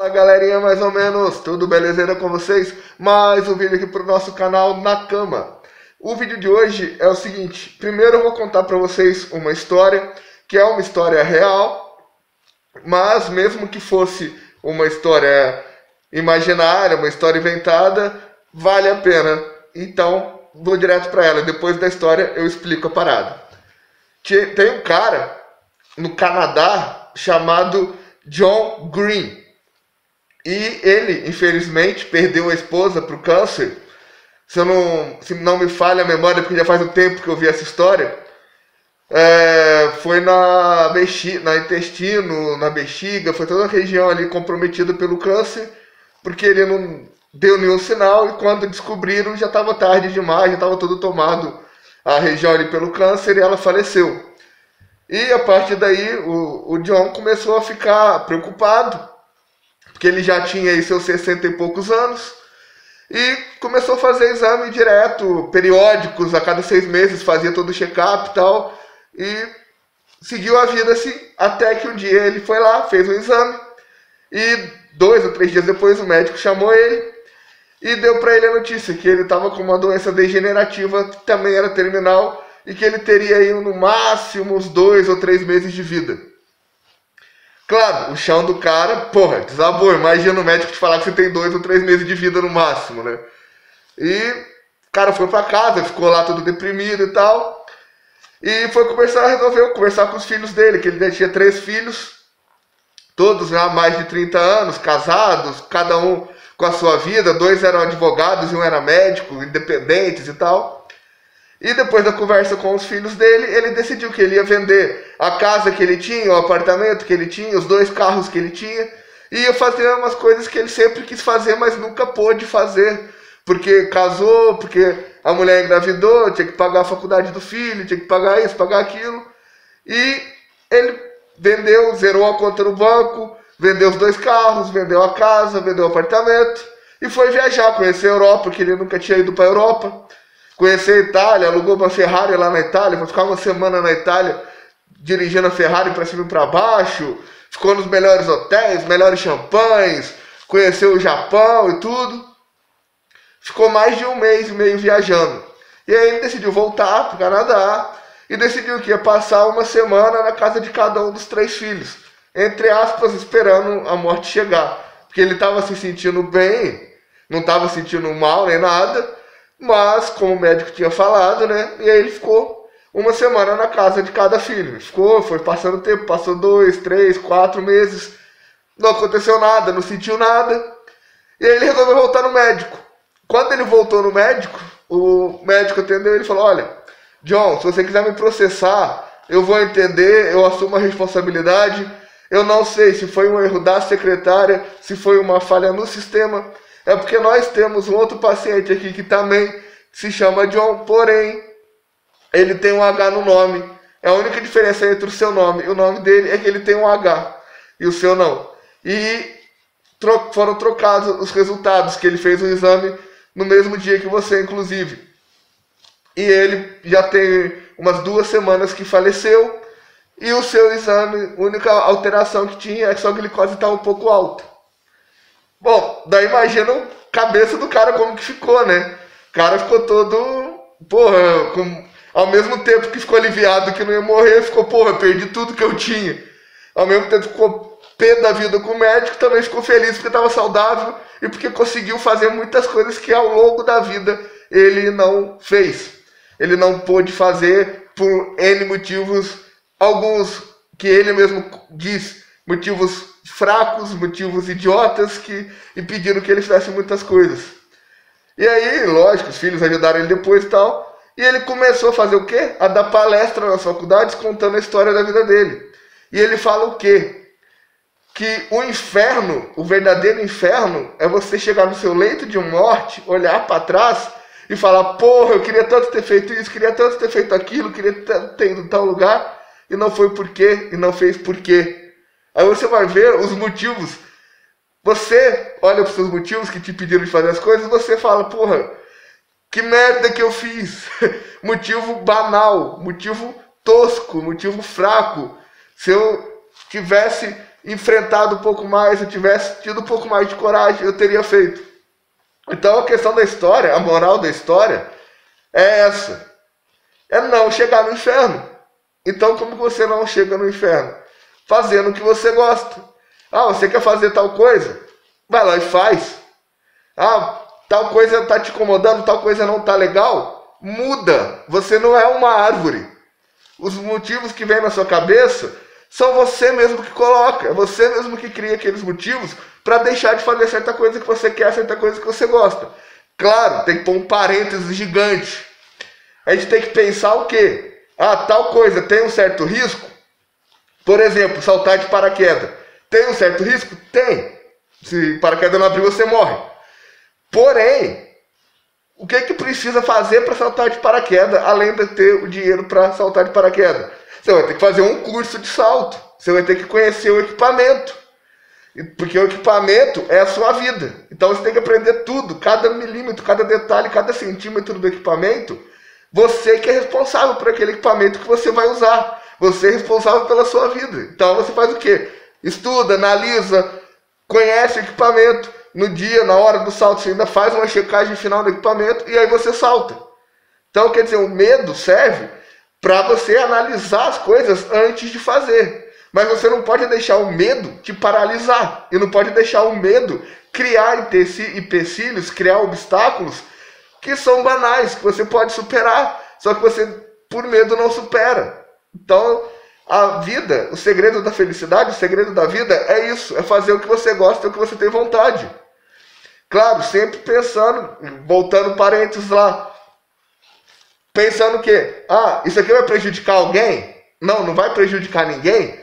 Fala galerinha, mais ou menos, tudo belezeira com vocês? Mais um vídeo aqui pro nosso canal Na Cama. O vídeo de hoje é o seguinte: primeiro eu vou contar pra vocês uma história, que é uma história real, mas mesmo que fosse uma história imaginária, uma história inventada, vale a pena. Então, vou direto pra ela, depois da história eu explico a parada. Tem um cara no Canadá chamado John Green. E ele, infelizmente, perdeu a esposa para o câncer. Se não me falha a memória, porque já faz um tempo que eu vi essa história. Foi na intestino, na bexiga, foi toda a região ali comprometida pelo câncer, porque ele não deu nenhum sinal e quando descobriram já estava tarde demais, já estava todo tomado a região ali pelo câncer e ela faleceu. E a partir daí o John começou a ficar preocupado, porque ele já tinha aí seus 60 e poucos anos, e começou a fazer exame direto, periódicos, a cada 6 meses, fazia todo o check-up e tal, e seguiu a vida assim, até que um dia ele foi lá, fez um exame, e 2 ou 3 dias depois o médico chamou ele, e deu para ele a notícia que ele estava com uma doença degenerativa, que também era terminal, e que ele teria aí no máximo uns 2 ou 3 meses de vida. Claro, o chão do cara, porra, desabou. Imagina o médico te falar que você tem 2 ou 3 meses de vida no máximo, né? E o cara foi pra casa, ficou lá todo deprimido e tal. E foi resolveu conversar com os filhos dele, que ele já tinha 3 filhos, todos já há mais de 30 anos, casados, cada um com a sua vida. 2 eram advogados e 1 era médico, independentes e tal. E depois da conversa com os filhos dele, ele decidiu que ele ia vender a casa que ele tinha, o apartamento que ele tinha, os 2 carros que ele tinha, e ia fazer umas coisas que ele sempre quis fazer, mas nunca pôde fazer, porque casou, porque a mulher engravidou, tinha que pagar a faculdade do filho, tinha que pagar isso, pagar aquilo. E ele vendeu, zerou a conta no banco, vendeu os 2 carros, vendeu a casa, vendeu o apartamento, e foi viajar, conhecer a Europa, porque ele nunca tinha ido para a Europa. Conhecer a Itália, alugou uma Ferrari lá na Itália, foi ficar uma semana na Itália dirigindo a Ferrari para cima e para baixo, ficou nos melhores hotéis, melhores champanhes, conheceu o Japão e tudo. Ficou mais de 1 mês e meio viajando. E aí ele decidiu voltar para o Canadá e decidiu que ia passar uma semana na casa de cada um dos 3 filhos, entre aspas, esperando a morte chegar, porque ele estava se sentindo bem, não estava sentindo mal nem nada. Mas, como o médico tinha falado, né? E aí ele ficou uma semana na casa de cada filho. Foi passando o tempo, passou 2, 3, 4 meses. Não aconteceu nada, não sentiu nada. E aí ele resolveu voltar no médico. Quando ele voltou no médico, o médico atendeu ele e falou: olha, John, se você quiser me processar, eu vou entender, eu assumo a responsabilidade. Eu não sei se foi um erro da secretária, se foi uma falha no sistema. É porque nós temos um outro paciente aqui que também se chama John, porém, ele tem um H no nome. É a única diferença entre o seu nome e o nome dele é que ele tem um H e o seu não. E foram trocados os resultados, que ele fez o exame no mesmo dia que você, inclusive. E ele já tem umas 2 semanas que faleceu, e o seu exame, a única alteração que tinha é que sua glicose está um pouco alta. Bom, daí imagina a cabeça do cara como que ficou, né? O cara ficou todo, porra, ao mesmo tempo que ficou aliviado que não ia morrer, ficou, porra, perdi tudo que eu tinha. Ao mesmo tempo ficou pé da vida com o médico, também ficou feliz porque estava saudável e porque conseguiu fazer muitas coisas que ao longo da vida ele não fez. Ele não pôde fazer por N motivos, alguns que ele mesmo diz, motivos fracos, motivos idiotas que impediram que ele fizesse muitas coisas. E aí, lógico, os filhos ajudaram ele depois e tal, e ele começou a fazer o quê? A dar palestra nas faculdades contando a história da vida dele. E ele fala o quê? Que o inferno, o verdadeiro inferno, é você chegar no seu leito de morte, olhar para trás e falar: porra, eu queria tanto ter feito isso, queria tanto ter feito aquilo, queria ter ido em tal lugar, e não foi por quê, e não fez por quê. Aí você vai ver os motivos. Você olha para os seus motivos que te pediram de fazer as coisas e você fala: porra, que merda que eu fiz. Motivo banal, motivo tosco, motivo fraco. Se eu tivesse enfrentado um pouco mais, se eu tivesse tido um pouco mais de coragem, eu teria feito. Então a questão da história, a moral da história é essa. É não chegar no inferno. Então como você não chega no inferno? Fazendo o que você gosta. Ah, você quer fazer tal coisa? Vai lá e faz. Ah, tal coisa está te incomodando, tal coisa não está legal? Muda. Você não é uma árvore. Os motivos que vêm na sua cabeça são você mesmo que coloca. É você mesmo que cria aqueles motivos para deixar de fazer certa coisa que você quer, certa coisa que você gosta. Claro, tem que pôr um parênteses gigante. A gente tem que pensar o quê? Ah, tal coisa tem um certo risco? Por exemplo, saltar de paraquedas. Tem um certo risco? Tem. Se paraquedas não abrir, você morre. Porém, o que precisa fazer para saltar de paraquedas, além de ter o dinheiro para saltar de paraquedas? Você vai ter que fazer um curso de salto. Você vai ter que conhecer o equipamento. Porque o equipamento é a sua vida. Então você tem que aprender tudo, cada milímetro, cada detalhe, cada centímetro do equipamento. Você que é responsável por aquele equipamento que você vai usar. Você é responsável pela sua vida. Então você faz o quê? Estuda, analisa, conhece o equipamento. No dia, na hora do salto, você ainda faz uma checagem final do equipamento e aí você salta. Então, quer dizer, o medo serve para você analisar as coisas antes de fazer. Mas você não pode deixar o medo te paralisar. E não pode deixar o medo criar empecilhos, criar obstáculos que são banais, que você pode superar. Só que você, por medo, não supera. Então, a vida, o segredo da felicidade, o segredo da vida é isso. É fazer o que você gosta, o que você tem vontade. Claro, sempre pensando, voltando parênteses lá. Pensando que, isso aqui vai prejudicar alguém? Não, não vai prejudicar ninguém.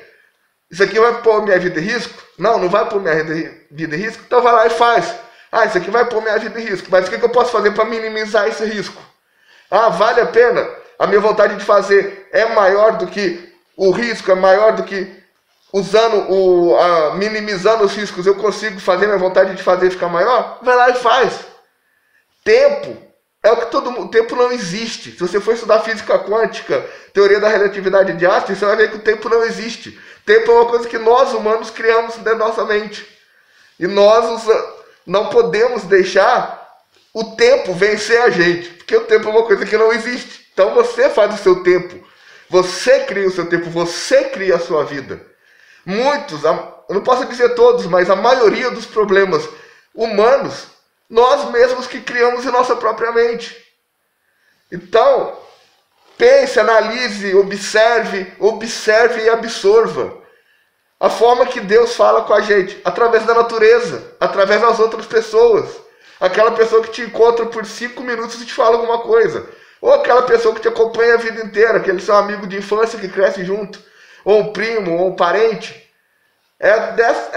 Isso aqui vai pôr minha vida em risco? Não, não vai pôr minha vida em risco. Então vai lá e faz. Isso aqui vai pôr minha vida em risco. Mas o que eu posso fazer para minimizar esse risco? Vale a pena? A minha vontade de fazer é maior do que o risco, é maior do que minimizando os riscos, eu consigo fazer minha vontade de fazer ficar maior? Vai lá e faz. Tempo é o que o tempo não existe. Se você for estudar física quântica, teoria da relatividade de Einstein, você vai ver que o tempo não existe. Tempo é uma coisa que nós humanos criamos dentro da nossa mente. E nós não podemos deixar o tempo vencer a gente, porque o tempo é uma coisa que não existe. Então você faz o seu tempo. Você cria o seu tempo, você cria a sua vida. Muitos, eu não posso dizer todos, mas a maioria dos problemas humanos, nós mesmos que criamos em nossa própria mente. Então, pense, analise, observe e absorva a forma que Deus fala com a gente, através da natureza, através das outras pessoas. Aquela pessoa que te encontra por 5 minutos e te fala alguma coisa. Ou aquela pessoa que te acompanha a vida inteira, aquele seu amigo de infância que cresce junto. Ou um primo, ou um parente. É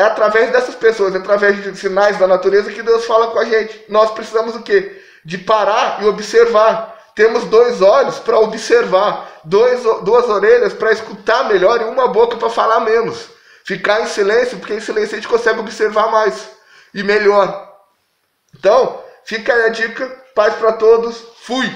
através dessas pessoas, através de sinais da natureza que Deus fala com a gente. Nós precisamos o quê? De parar e observar. Temos 2 olhos para observar, 2 orelhas para escutar melhor e uma boca para falar menos. Ficar em silêncio, porque em silêncio a gente consegue observar mais e melhor. Então, fica aí a dica. Paz para todos. Fui!